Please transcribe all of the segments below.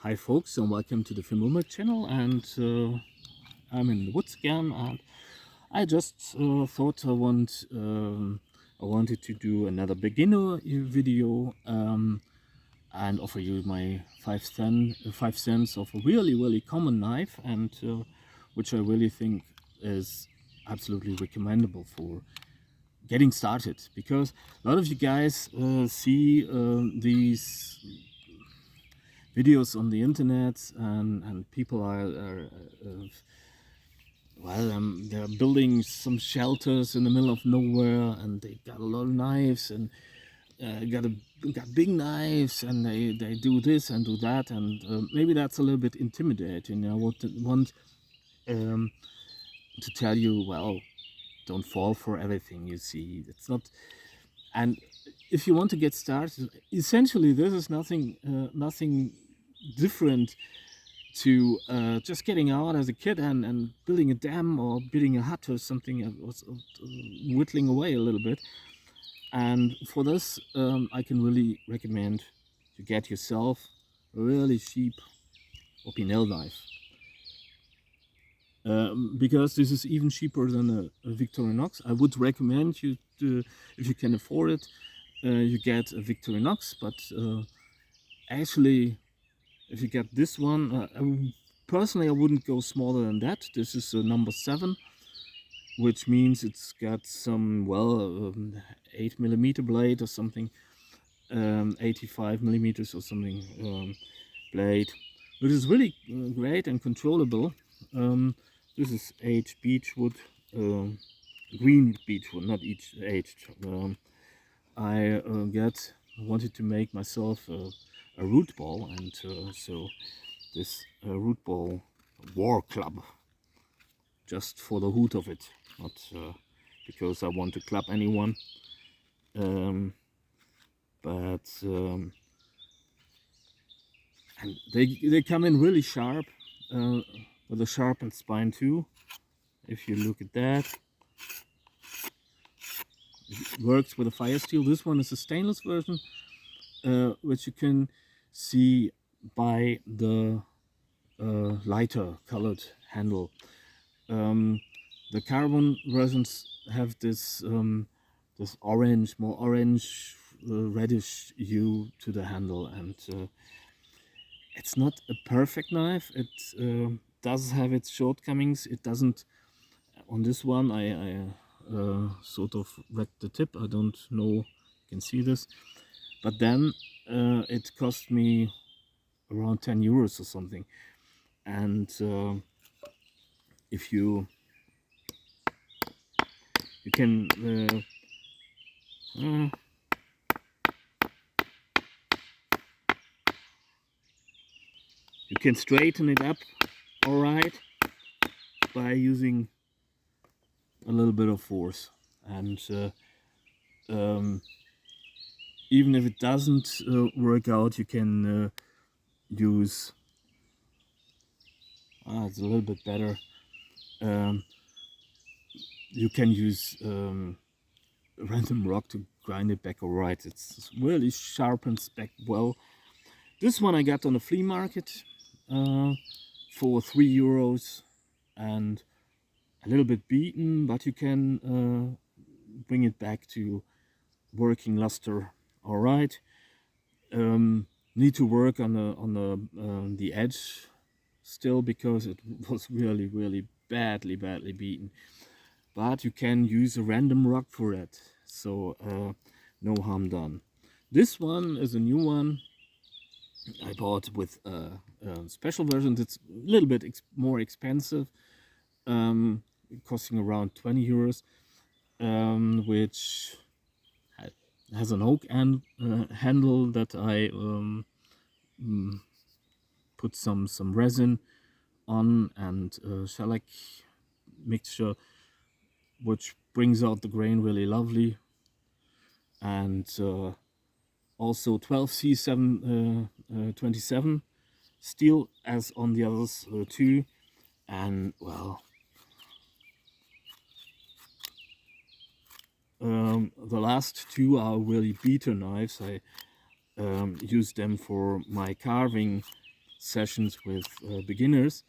Hi folks, and welcome to the Filmoma channel, and I'm in the woods again, and I just thought I wanted to do another beginner video and offer you my 5 cents of a really common knife, and which I really think is absolutely recommendable for getting started, because a lot of you guys see these videos on the internet, and people are they're building some shelters in the middle of nowhere, and they got a lot of knives, and got big knives, and they do this and do that, and maybe that's a little bit intimidating. I would want to tell you, well, don't fall for everything you see. It's not. And if you want to get started, essentially this is nothing different to just getting out as a kid and building a dam or building a hut or something, whittling away a little bit. And for this, I can really recommend to get yourself a really cheap Opinel knife, because this is even cheaper than a Victorinox. I would recommend you to, if you can afford it, you get a Victorinox, but actually, if you get this one, personally I wouldn't go smaller than that. This is a number 7, which means it's got some 8mm blade or something, 85 millimeters or something blade, which is really great and controllable. This is aged beechwood, green beechwood, not aged. I wanted to make myself a root ball, and so this root ball war club, just for the hoot of it, not because I want to club anyone, but and they come in really sharp, with a sharpened spine too. If you look at that, it works with a fire steel. This one is a stainless version, which you can see by the lighter colored handle. The carbon versions have this this orange, more orange, reddish hue to the handle, and it's not a perfect knife. It does have its shortcomings. It doesn't. On this one, I sort of wrecked the tip. I don't know. You can see this, but then it cost me around 10 euros or something, and if you can you can straighten it up all right by using a little bit of force, and even if it doesn't work out, you can use it's a little bit better. You can use random rock to grind it back all right. It's really sharpens back well. This one I got on the flea market for 3 euros, and a little bit beaten, but you can bring it back to working luster all right. Need to work on the edge still, because it was really badly beaten, but you can use a random rock for it, so no harm done. This one is a new one I bought with a special version. It's a little bit more expensive, costing around 20 euros, which has an oak handle that I put some resin on, and shellac mixture, which brings out the grain really lovely, and also 12C727 steel as on the others too. And well, the last two are really beater knives. I use them for my carving sessions with beginners,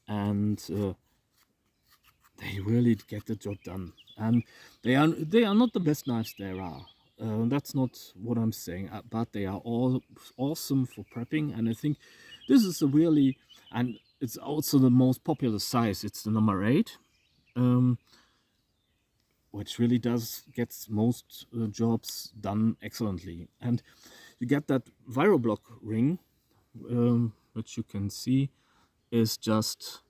and they really get the job done. And they are not the best knives there are. That's not what I'm saying, but they are all awesome for prepping. And I think this is a really, and it's also the most popular size. It's the number 8, which really gets most jobs done excellently. And you get that Viroblock ring, which you can see is just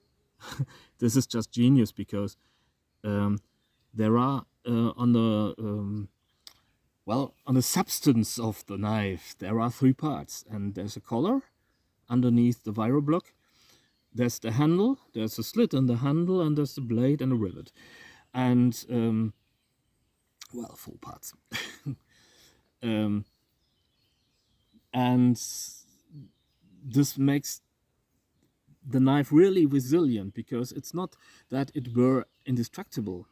this is just genius, because there are on the substance of the knife there are 3 parts, and there's a collar underneath the Viroblock, there's the handle, there's a slit in the handle, and there's the blade and a rivet, and 4 parts. And this makes the knife really resilient, because it's not that it were indestructible,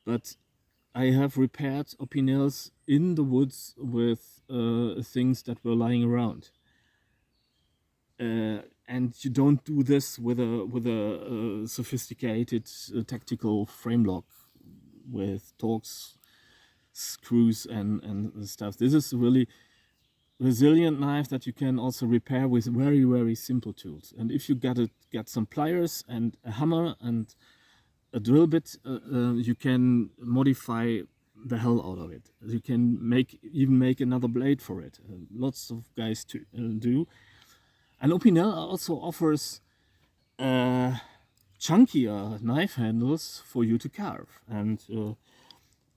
but I have repaired Opinels in the woods with things that were lying around. And you don't do this with a sophisticated tactical frame lock with Torx screws and stuff. This is a really resilient knife that you can also repair with very, very simple tools. And if you get some pliers and a hammer and a drill bit, you can modify the hell out of it. You can even make another blade for it. Lots of guys do. And Opinel also offers chunkier knife handles for you to carve. And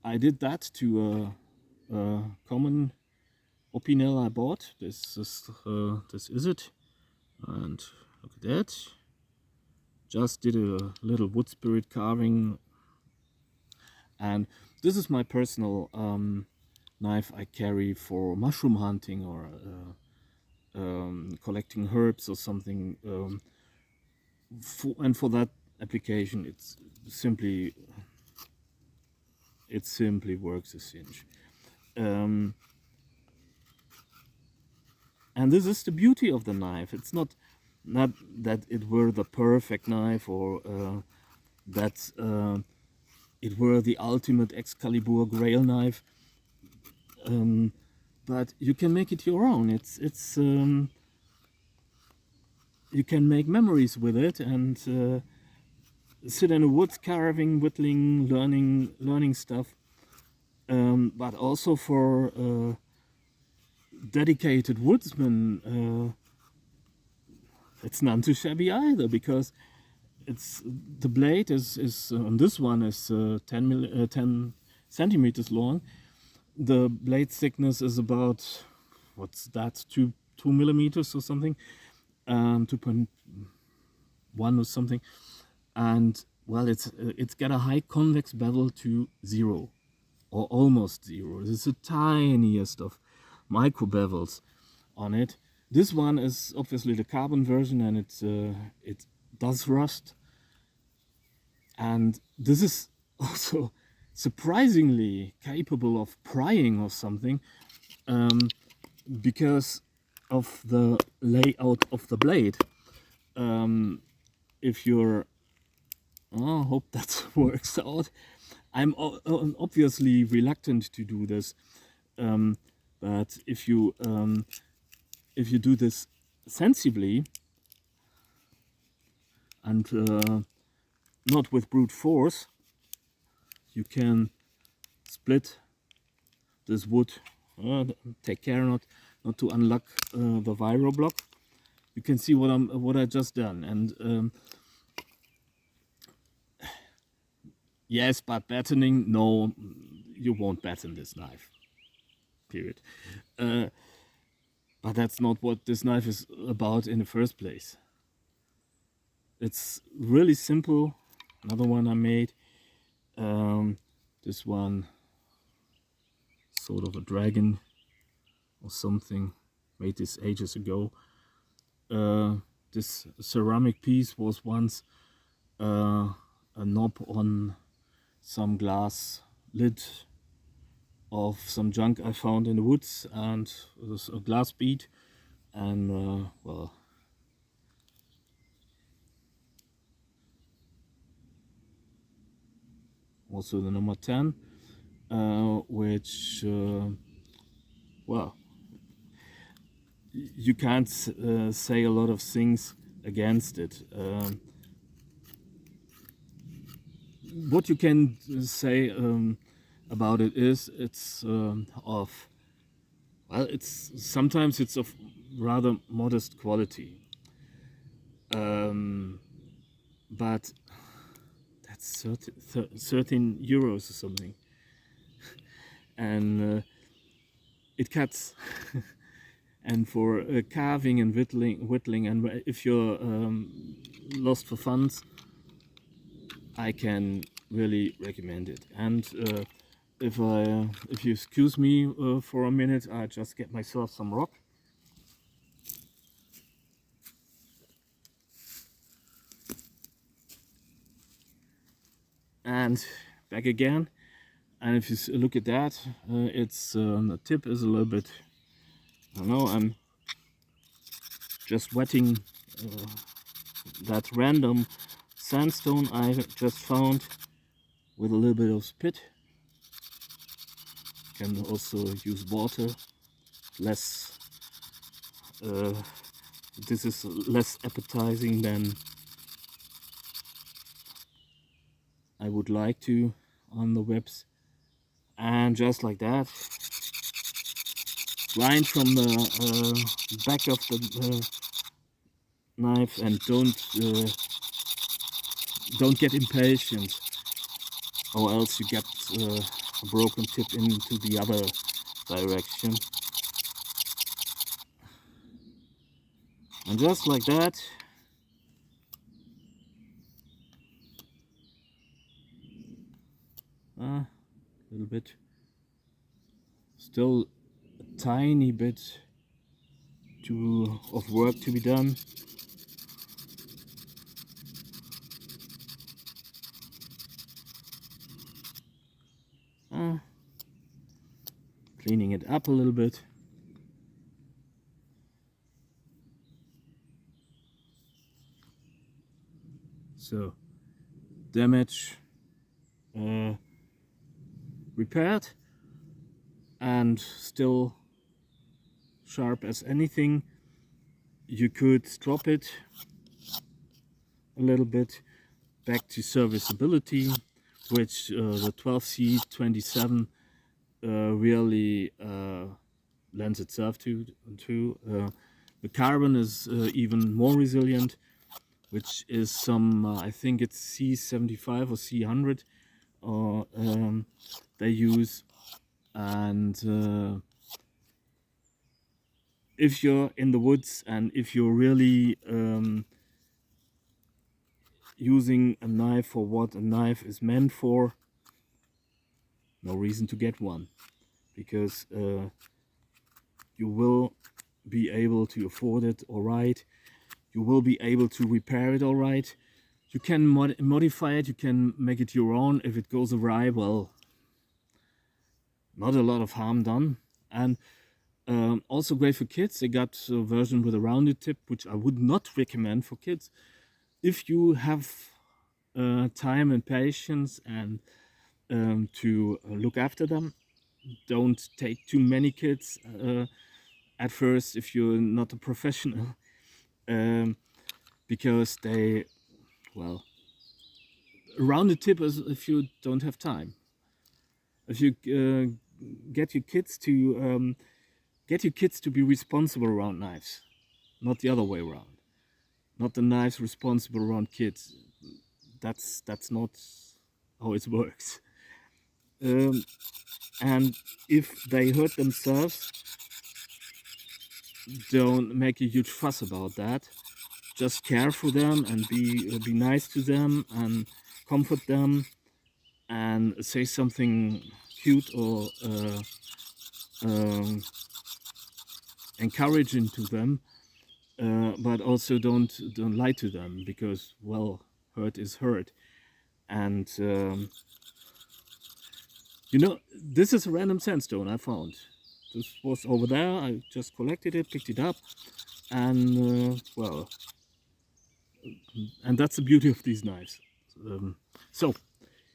I did that to a common Opinel I bought. This is it. And look at that. Just did a little wood spirit carving. And this is my personal knife I carry for mushroom hunting or collecting herbs or something. And for that application, it simply works a cinch. And this is the beauty of the knife. It's not that it were the perfect knife, or that it were the ultimate Excalibur Grail knife, but you can make it your own. It's you can make memories with it, and sit in the woods carving, whittling, learning stuff, but also for dedicated woodsmen, it's none too shabby either, because the blade is on this one is 10 centimeters long. The blade thickness is about, what's that, 2 millimeters or something, 2.1 or something, and well, it's got a high convex bevel to 0 or almost 0. It's the tiniest of micro bevels on it. This one is obviously the carbon version, and it does rust. And this is also surprisingly capable of prying or something, because of the layout of the blade. If you're, I hope that works out. I'm obviously reluctant to do this, but if you do this sensibly and not with brute force, you can split this wood. Take care not to unlock the Viroblock. You can see what I just done, and yes, but battening, no, you won't batten this knife. Period. But that's not what this knife is about in the first place. It's really simple. Another one I made. This one, sort of a dragon or something. Made this ages ago. This ceramic piece was once a knob on some glass lid of some junk I found in the woods, and it was a glass bead, and well, also the number 10, which well, you can't say a lot of things against it. What you can say about it is it's it's sometimes it's of rather modest quality, but that's 13 euros or something, and it cuts. And for carving and whittling, and if you're lost for funds, I can really recommend it. And if you excuse me for a minute, I just get myself some rock. And back again. And if you look at that, it's the tip is a little bit, I don't know, I'm just wetting that random sandstone I just found with a little bit of spit. You can also use water, less, this is less appetizing than I would like to on the webs. And just like that, grind from the back of the knife, and don't get impatient, or else you get a broken tip into the other direction. And just like that, a little bit, still a tiny bit of work to be done. Cleaning it up a little bit. So, damage repaired, and still sharp as anything. You could drop it a little bit back to serviceability, which the 12C27 really lends itself to. The carbon is even more resilient, which is some, I think it's C75 or C100 they use. And if you're in the woods and if you're really using a knife for what a knife is meant for, no reason to get one, because you will be able to afford it all right. You will be able to repair it all right. You can modify it, you can make it your own. If it goes awry, well, not a lot of harm done. And also great for kids. They got a version with a rounded tip, which I would not recommend for kids. If you have time and patience and to look after them, don't take too many kids at first if you're not a professional, because they, well, a rounded tip is if you don't have time. If you get your kids to be responsible around knives, not the other way around. Not the knives responsible around kids. That's not how it works. And if they hurt themselves, don't make a huge fuss about that. Just care for them and be nice to them and comfort them and say something cute or encouraging to them, but also don't lie to them, because, well, hurt is hurt. And you know, this is a random sandstone I found. This was over there, I just collected it, picked it up, and well, and that's the beauty of these knives. So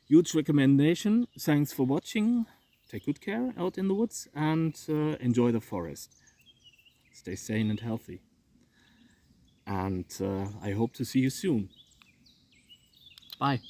Huge recommendation. Thanks for watching. Take good care out in the woods and enjoy the forest. Stay sane and healthy. And I hope to see you soon. Bye.